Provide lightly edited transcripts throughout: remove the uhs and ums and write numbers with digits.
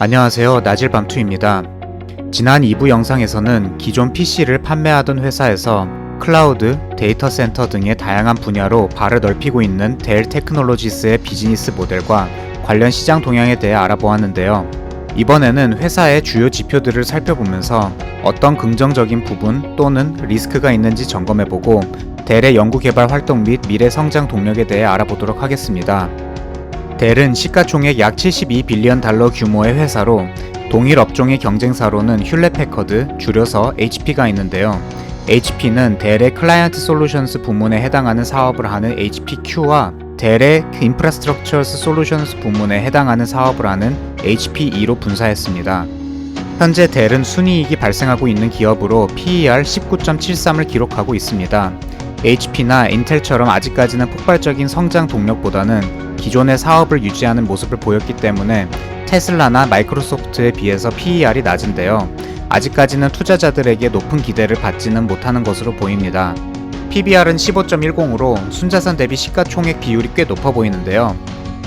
안녕하세요. 나질밤투입니다. 지난 2부 영상에서는 기존 PC를 판매하던 회사에서 클라우드, 데이터 센터 등의 다양한 분야로 발을 넓히고 있는 델 테크놀로지스의 비즈니스 모델과 관련 시장 동향에 대해 알아보았는데요. 이번에는 회사의 주요 지표들을 살펴보면서 어떤 긍정적인 부분 또는 리스크가 있는지 점검해보고 델의 연구개발 활동 및 미래 성장 동력에 대해 알아보도록 하겠습니다. 델은 시가총액 약 72빌리언 달러 규모의 회사로 동일 업종의 경쟁사로는 휴렛패커드, 줄여서 HP가 있는데요. HP는 델의 클라이언트 솔루션스 부문에 해당하는 사업을 하는 HPQ와 델의 인프라스트럭처스 솔루션스 부문에 해당하는 사업을 하는 HPE로 분사했습니다. 현재 델은 순이익이 발생하고 있는 기업으로 PER 19.73을 기록하고 있습니다. HP나 인텔처럼 아직까지는 폭발적인 성장 동력보다는 기존의 사업을 유지하는 모습을 보였기 때문에 테슬라나 마이크로소프트에 비해서 PER이 낮은데요. 아직까지는 투자자들에게 높은 기대를 받지는 못하는 것으로 보입니다. PBR은 15.10으로 순자산 대비 시가총액 비율이 꽤 높아 보이는데요.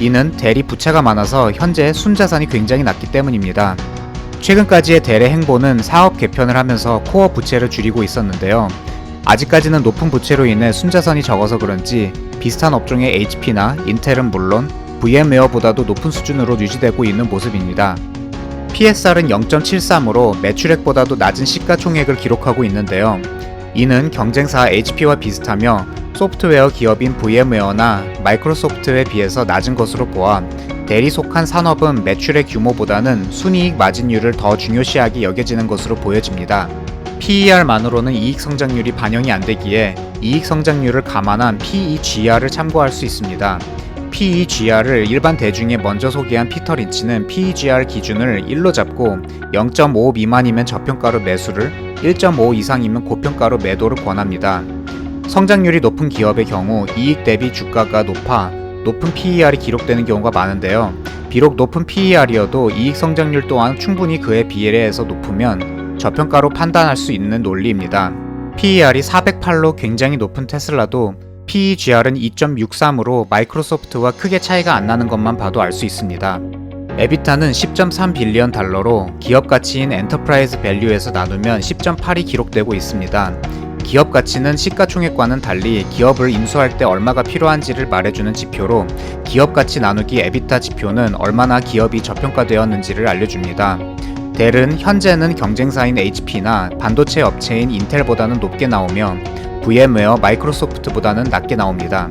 이는 델이 부채가 많아서 현재 순자산이 굉장히 낮기 때문입니다. 최근까지의 델의 행보는 사업 개편을 하면서 코어 부채를 줄이고 있었는데요. 아직까지는 높은 부채로 인해 순자산이 적어서 그런지 비슷한 업종의 HP나 인텔은 물론 VM웨어보다도 높은 수준으로 유지되고 있는 모습입니다. PSR은 0.73으로 매출액보다도 낮은 시가총액을 기록하고 있는데요. 이는 경쟁사 HP와 비슷하며 소프트웨어 기업인 VM웨어나 마이크로소프트에 비해서 낮은 것으로 보아 델이 속한 산업은 매출의 규모보다는 순이익 마진율을 더 중요시하게 여겨지는 것으로 보여집니다. PER만으로는 이익 성장률이 반영이 안 되기에 이익 성장률을 감안한 PEGR을 참고할 수 있습니다. PEGR을 일반 대중에 먼저 소개한 피터 린치는 PEGR 기준을 1로 잡고 0.5 미만이면 저평가로 매수를, 1.5 이상이면 고평가로 매도를 권합니다. 성장률이 높은 기업의 경우 이익 대비 주가가 높은 PER이 기록되는 경우가 많은데요. 비록 높은 PER이어도 이익 성장률 또한 충분히 그에 비례해서 높으면 저평가로 판단할 수 있는 논리입니다. PER이 408로 굉장히 높은 테슬라도 PEGR은 2.63으로 마이크로소프트와 크게 차이가 안 나는 것만 봐도 알 수 있습니다. 에비타는 10.3빌리언 달러로 기업 가치인 엔터프라이즈 밸류에서 나누면 10.8이 기록되고 있습니다. 기업 가치는 시가총액과는 달리 기업을 인수할 때 얼마가 필요한지를 말해주는 지표로 기업 가치 나누기 에비타 지표는 얼마나 기업이 저평가되었는지를 알려줍니다. 델은 현재는 경쟁사인 HP나 반도체 업체인 인텔보다는 높게 나오며 VM웨어, 마이크로소프트보다는 낮게 나옵니다.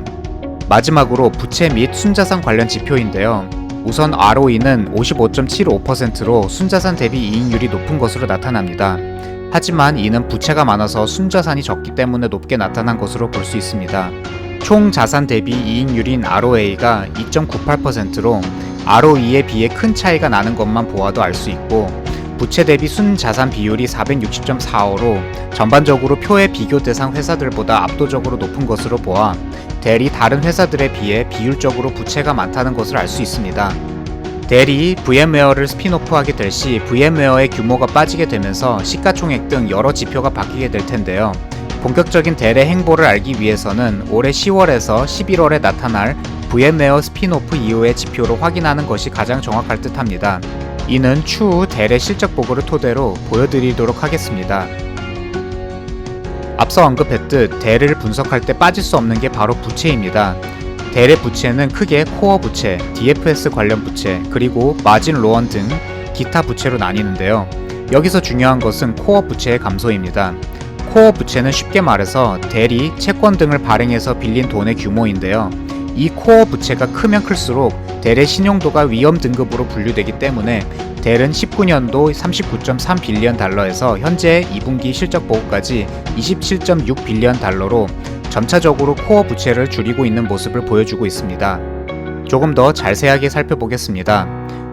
마지막으로 부채 및 순자산 관련 지표인데요. 우선 ROE는 55.75%로 순자산 대비 이익률이 높은 것으로 나타납니다. 하지만 이는 부채가 많아서 순자산이 적기 때문에 높게 나타난 것으로 볼 수 있습니다. 총 자산 대비 이익률인 ROA가 2.98%로 ROE에 비해 큰 차이가 나는 것만 보아도 알 수 있고 부채 대비 순자산 비율이 460.45로 전반적으로 표의 비교 대상 회사들보다 압도적으로 높은 것으로 보아 델이 다른 회사들에 비해 비율적으로 부채가 많다는 것을 알 수 있습니다. 델이 VM웨어를 스핀오프하게 될 시 VM웨어의 규모가 빠지게 되면서 시가총액 등 여러 지표가 바뀌게 될 텐데요. 본격적인 델의 행보를 알기 위해서는 올해 10월에서 11월에 나타날 VM웨어 스핀오프 이후의 지표를 확인하는 것이 가장 정확할 듯 합니다. 이는 추후 델의 실적 보고를 토대로 보여드리도록 하겠습니다. 앞서 언급했듯 델을 분석할 때 빠질 수 없는 게 바로 부채입니다. 델의 부채는 크게 코어 부채, DFS 관련 부채, 그리고 마진 로언 등 기타 부채로 나뉘는데요. 여기서 중요한 것은 코어 부채의 감소입니다. 코어 부채는 쉽게 말해서 델이 채권 등을 발행해서 빌린 돈의 규모인데요. 이 코어 부채가 크면 클수록 델의 신용도가 위험 등급으로 분류되기 때문에 델은 19년도 39.3빌리언 달러에서 현재 2분기 실적 보고까지 27.6빌리언 달러로 점차적으로 코어 부채를 줄이고 있는 모습을 보여주고 있습니다. 조금 더 자세하게 살펴보겠습니다.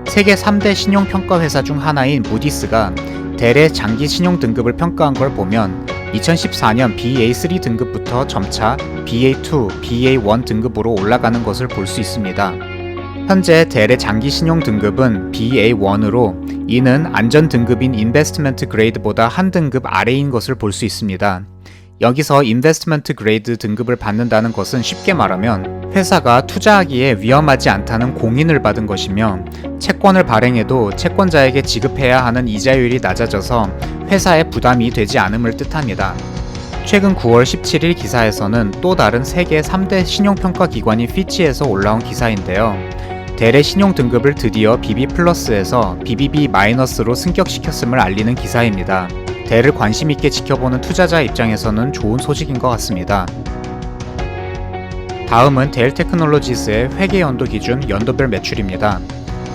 세계 3대 신용평가 회사 중 하나인 무디스가 델의 장기 신용 등급을 평가한 걸 보면 2014년 BA3 등급부터 점차 BA2, BA1 등급으로 올라가는 것을 볼 수 있습니다. 현재 델의 장기 신용 등급은 BA1으로 이는 안전 등급인 인베스트먼트 그레이드보다 한 등급 아래인 것을 볼 수 있습니다. 여기서 인베스트먼트 그레이드 등급을 받는다는 것은 쉽게 말하면 회사가 투자하기에 위험하지 않다는 공인을 받은 것이며, 채권을 발행해도 채권자에게 지급해야 하는 이자율이 낮아져서 회사에 부담이 되지 않음을 뜻합니다. 최근 9월 17일 기사에서는 또 다른 세계 3대 신용평가 기관인 피치에서 올라온 기사인데요. 델의 신용 등급을 드디어 BB+에서 BBB-로 승격시켰음을 알리는 기사입니다. 델을 관심있게 지켜보는 투자자 입장에서는 좋은 소식인 것 같습니다. 다음은 델 테크놀로지스의 회계 연도 기준 연도별 매출입니다.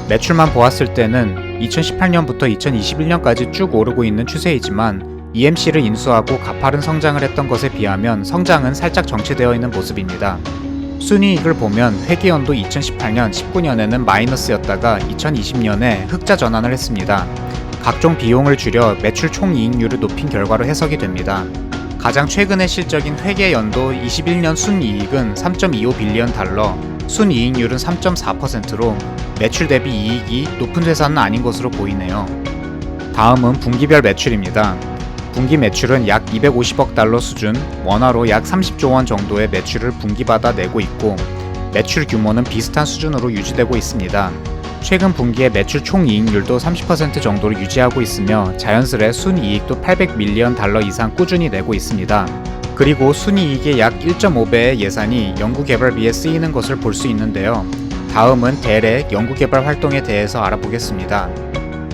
매출만 보았을 때는 2018년부터 2021년까지 쭉 오르고 있는 추세이지만 EMC를 인수하고 가파른 성장을 했던 것에 비하면 성장은 살짝 정체되어 있는 모습입니다. 순이익을 보면 회계연도 2018년, 19년에는 마이너스였다가 2020년에 흑자 전환을 했습니다. 각종 비용을 줄여 매출 총이익률을 높인 결과로 해석이 됩니다. 가장 최근의 실적인 회계연도 21년 순이익은 3.25 빌리언 달러, 순이익률은 3.4%로 매출 대비 이익이 높은 회사는 아닌 것으로 보이네요. 다음은 분기별 매출입니다. 분기 매출은 약 250억 달러 수준, 원화로 약 30조 원 정도의 매출을 분기마다 내고 있고, 매출 규모는 비슷한 수준으로 유지되고 있습니다. 최근 분기의 매출 총이익률도 30% 정도를 유지하고 있으며 자연스레 순이익도 800밀리언 달러 이상 꾸준히 내고 있습니다. 그리고 순이익의 약 1.5배의 예산이 연구개발비에 쓰이는 것을 볼 수 있는데요. 다음은 델의 연구개발 활동에 대해서 알아보겠습니다.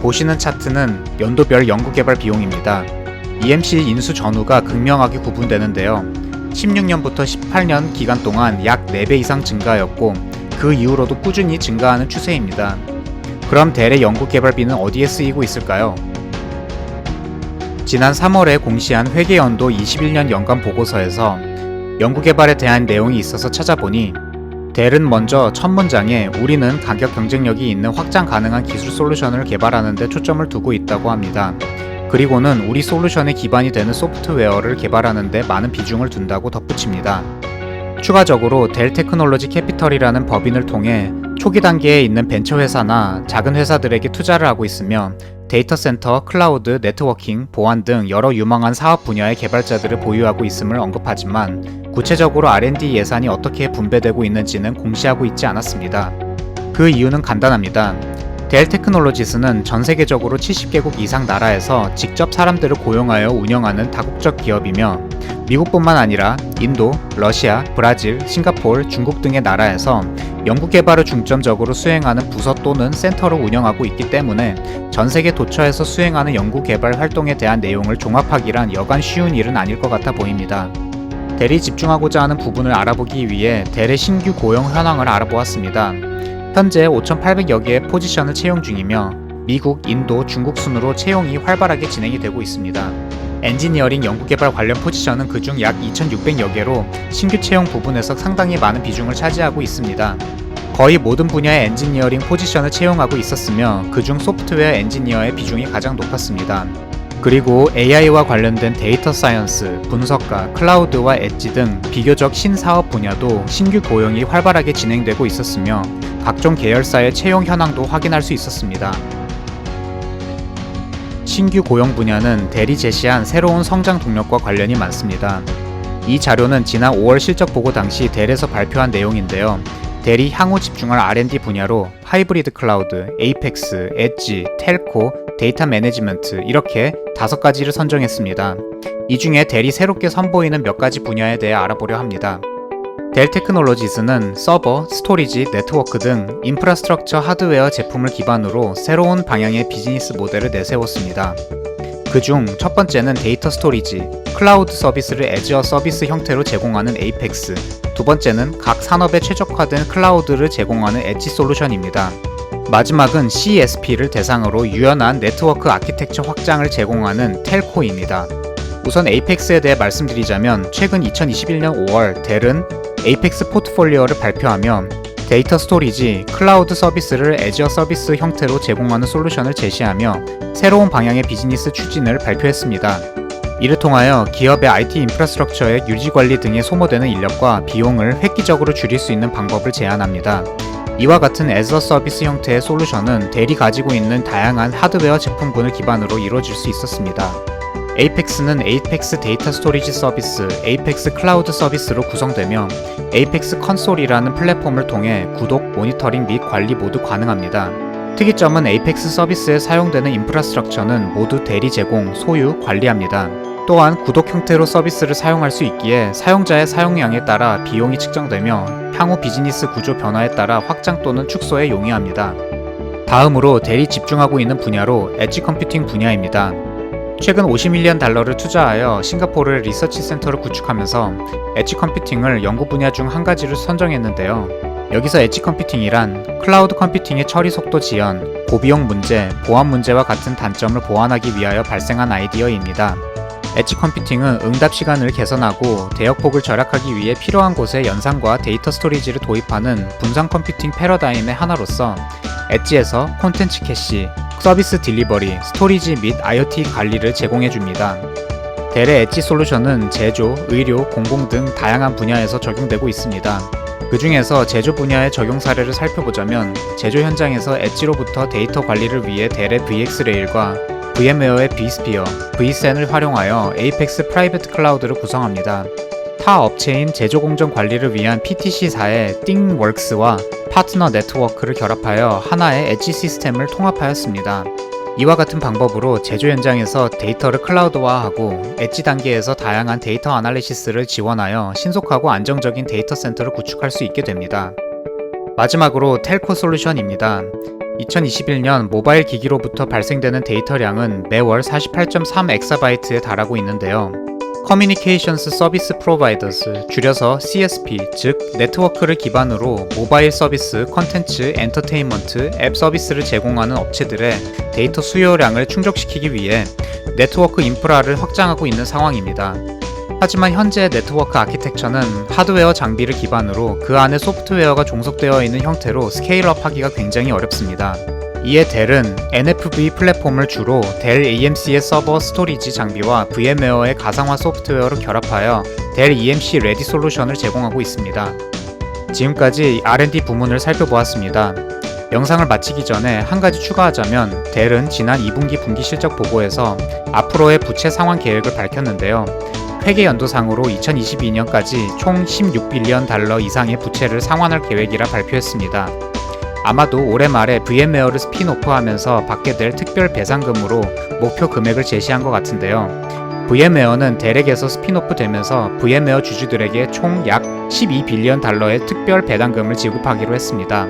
보시는 차트는 연도별 연구개발 비용입니다. EMC 인수 전후가 극명하게 구분되는데요. 16년부터 18년 기간 동안 약 4배 이상 증가하였고, 그 이후로도 꾸준히 증가하는 추세입니다. 그럼 델의 연구개발비는 어디에 쓰이고 있을까요? 지난 3월에 공시한 회계연도 21년 연간 보고서에서 연구개발에 대한 내용이 있어서 찾아보니, 델은 먼저 첫 문장에 우리는 가격 경쟁력이 있는 확장 가능한 기술 솔루션을 개발하는 데 초점을 두고 있다고 합니다. 그리고는 우리 솔루션의 기반이 되는 소프트웨어를 개발하는 데 많은 비중을 둔다고 덧붙입니다. 추가적으로 델 테크놀로지 캐피털이라는 법인을 통해 초기 단계에 있는 벤처 회사나 작은 회사들에게 투자를 하고 있으며, 데이터 센터, 클라우드, 네트워킹, 보안 등 여러 유망한 사업 분야의 개발자들을 보유하고 있음을 언급하지만 구체적으로 R&D 예산이 어떻게 분배되고 있는지는 공시하고 있지 않았습니다. 그 이유는 간단합니다. 델 테크놀로지스는 전 세계적으로 70개국 이상 나라에서 직접 사람들을 고용하여 운영하는 다국적 기업이며, 미국뿐만 아니라 인도, 러시아, 브라질, 싱가포르, 중국 등의 나라에서 연구개발을 중점적으로 수행하는 부서 또는 센터를 운영하고 있기 때문에 전 세계 도처에서 수행하는 연구개발 활동에 대한 내용을 종합하기란 여간 쉬운 일은 아닐 것 같아 보입니다. 델이 집중하고자 하는 부분을 알아보기 위해 델의 신규 고용 현황을 알아보았습니다. 현재 5,800여 개의 포지션을 채용 중이며 미국, 인도, 중국 순으로 채용이 활발하게 진행이 되고 있습니다. 엔지니어링 연구개발 관련 포지션은 그중 약 2,600여 개로 신규 채용 부분에서 상당히 많은 비중을 차지하고 있습니다. 거의 모든 분야의 엔지니어링 포지션을 채용하고 있었으며 그중 소프트웨어 엔지니어의 비중이 가장 높았습니다. 그리고 AI와 관련된 데이터 사이언스, 분석가, 클라우드와 엣지 등 비교적 신사업 분야도 신규 고용이 활발하게 진행되고 있었으며 각종 계열사의 채용 현황도 확인할 수 있었습니다. 신규 고용 분야는 델이 제시한 새로운 성장 동력과 관련이 많습니다. 이 자료는 지난 5월 실적 보고 당시 델에서 발표한 내용인데요. 델이 향후 집중할 R&D 분야로 하이브리드 클라우드, 에이펙스, 엣지, 텔코, 데이터 매니지먼트 이렇게 5가지를 선정했습니다. 이 중에 델이 새롭게 선보이는 몇 가지 분야에 대해 알아보려 합니다. 델 테크놀로지스는 서버, 스토리지, 네트워크 등 인프라스트럭처 하드웨어 제품을 기반으로 새로운 방향의 비즈니스 모델을 내세웠습니다. 그중 첫 번째는 데이터 스토리지, 클라우드 서비스를 애즈어 서비스 형태로 제공하는 에이펙스, 두 번째는 각 산업에 최적화된 클라우드를 제공하는 엣지 솔루션입니다. 마지막은 CSP를 대상으로 유연한 네트워크 아키텍처 확장을 제공하는 텔코입니다. 우선 에이펙스에 대해 말씀드리자면 최근 2021년 5월 델은 에이펙스 포트폴리오를 발표하며 데이터 스토리지, 클라우드 서비스를 애즈어 서비스 형태로 제공하는 솔루션을 제시하며 새로운 방향의 비즈니스 추진을 발표했습니다. 이를 통하여 기업의 IT 인프라스트럭처의 유지관리 등에 소모되는 인력과 비용을 획기적으로 줄일 수 있는 방법을 제안합니다. 이와 같은 애즈어 서비스 형태의 솔루션은 델이 가지고 있는 다양한 하드웨어 제품군을 기반으로 이루어질 수 있었습니다. 에이펙스는 에이펙스 데이터 스토리지 서비스, 에이펙스 클라우드 서비스로 구성되며 에이펙스 컨솔이라는 플랫폼을 통해 구독, 모니터링 및 관리 모두 가능합니다. 특이점은 에이펙스 서비스에 사용되는 인프라스트럭처는 모두 대리 제공, 소유, 관리합니다. 또한 구독 형태로 서비스를 사용할 수 있기에 사용자의 사용량에 따라 비용이 측정되며 향후 비즈니스 구조 변화에 따라 확장 또는 축소에 용이합니다. 다음으로 대리 집중하고 있는 분야로 엣지 컴퓨팅 분야입니다. 최근 $51 million 투자하여 싱가포르의 리서치 센터를 구축하면서 엣지 컴퓨팅을 연구 분야 중 한 가지를 선정했는데요. 여기서 엣지 컴퓨팅이란 클라우드 컴퓨팅의 처리 속도 지연, 고비용 문제, 보안 문제와 같은 단점을 보완하기 위하여 발생한 아이디어입니다. 엣지 컴퓨팅은 응답 시간을 개선하고 대역폭을 절약하기 위해 필요한 곳에 연산과 데이터 스토리지를 도입하는 분산 컴퓨팅 패러다임의 하나로서 엣지에서 콘텐츠 캐시, 서비스 딜리버리, 스토리지 및 IoT 관리를 제공해줍니다. 델의 엣지 솔루션은 제조, 의료, 공공 등 다양한 분야에서 적용되고 있습니다. 그 중에서 제조 분야의 적용 사례를 살펴보자면 제조 현장에서 엣지로부터 데이터 관리를 위해 델의 VxRail과 VMware의 vSphere, vSAN을 활용하여 에이펙스 프라이빗 클라우드를 구성합니다. 타 업체인 제조 공정 관리를 위한 PTC사의 띵웍스와 파트너 네트워크를 결합하여 하나의 엣지 시스템을 통합하였습니다. 이와 같은 방법으로 제조 현장에서 데이터를 클라우드화하고 엣지 단계에서 다양한 데이터 아날리시스를 지원하여 신속하고 안정적인 데이터 센터를 구축할 수 있게 됩니다. 마지막으로 텔코 솔루션입니다. 2021년 모바일 기기로부터 발생되는 데이터량은 매월 48.3EB에 달하고 있는데요. Communications Service Providers, 줄여서 CSP, 즉 네트워크를 기반으로 모바일 서비스, 컨텐츠, 엔터테인먼트, 앱 서비스를 제공하는 업체들의 데이터 수요량을 충족시키기 위해 네트워크 인프라를 확장하고 있는 상황입니다. 하지만 현재의 네트워크 아키텍처는 하드웨어 장비를 기반으로 그 안에 소프트웨어가 종속되어 있는 형태로 스케일업하기가 굉장히 어렵습니다. 이에 델은 NFV 플랫폼을 주로 델 EMC의 서버 스토리지 장비와 VMware의 가상화 소프트웨어를 결합하여 델 EMC 레디 솔루션을 제공하고 있습니다. 지금까지 R&D 부문을 살펴보았습니다. 영상을 마치기 전에 한 가지 추가하자면 델은 지난 2분기 분기 실적 보고에서 앞으로의 부채 상환 계획을 밝혔는데요. 회계 연도상으로 2022년까지 총 $16빌리언 이상의 부채를 상환할 계획이라 발표했습니다. 아마도 올해 말에 VMware를 스핀오프하면서 받게 될 특별 배상금으로 목표 금액을 제시한 것 같은데요. VMware는 델에게서 스핀오프 되면서 VMware 주주들에게 총 약 $12빌리언의 특별 배당금을 지급하기로 했습니다.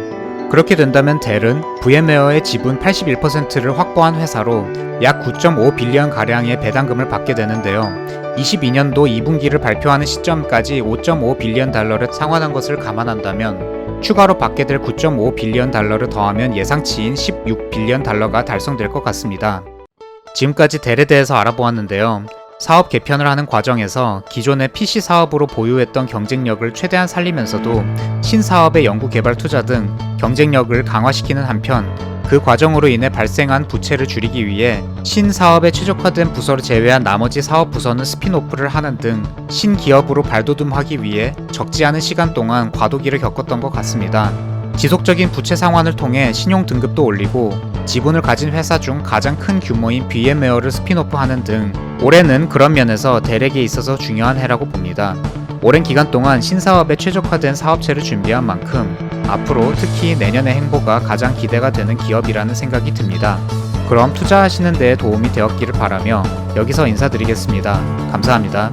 그렇게 된다면 델은 VMware의 지분 81%를 확보한 회사로 약 $9.5빌리언 가량의 배당금을 받게 되는데요. 22년도 2분기를 발표하는 시점까지 $5.5빌리언를 상환한 것을 감안한다면 추가로 받게 될 $9.5빌리언를 더하면 예상치인 $16빌리언가 달성될 것 같습니다. 지금까지 델에 대해서 알아보았는데요. 사업 개편을 하는 과정에서 기존의 PC 사업으로 보유했던 경쟁력을 최대한 살리면서도 신사업의 연구개발 투자 등 경쟁력을 강화시키는 한편 그 과정으로 인해 발생한 부채를 줄이기 위해 신사업에 최적화된 부서를 제외한 나머지 사업 부서는 스핀오프를 하는 등 신기업으로 발돋움하기 위해 적지 않은 시간 동안 과도기를 겪었던 것 같습니다. 지속적인 부채 상환을 통해 신용 등급도 올리고 지분을 가진 회사 중 가장 큰 규모인 VMware를 스핀오프하는 등 올해는 그런 면에서 델에게 있어서 중요한 해라고 봅니다. 오랜 기간 동안 신사업에 최적화된 사업체를 준비한 만큼 앞으로 특히 내년의 행보가 가장 기대가 되는 기업이라는 생각이 듭니다. 그럼 투자하시는 데에 도움이 되었기를 바라며 여기서 인사드리겠습니다. 감사합니다.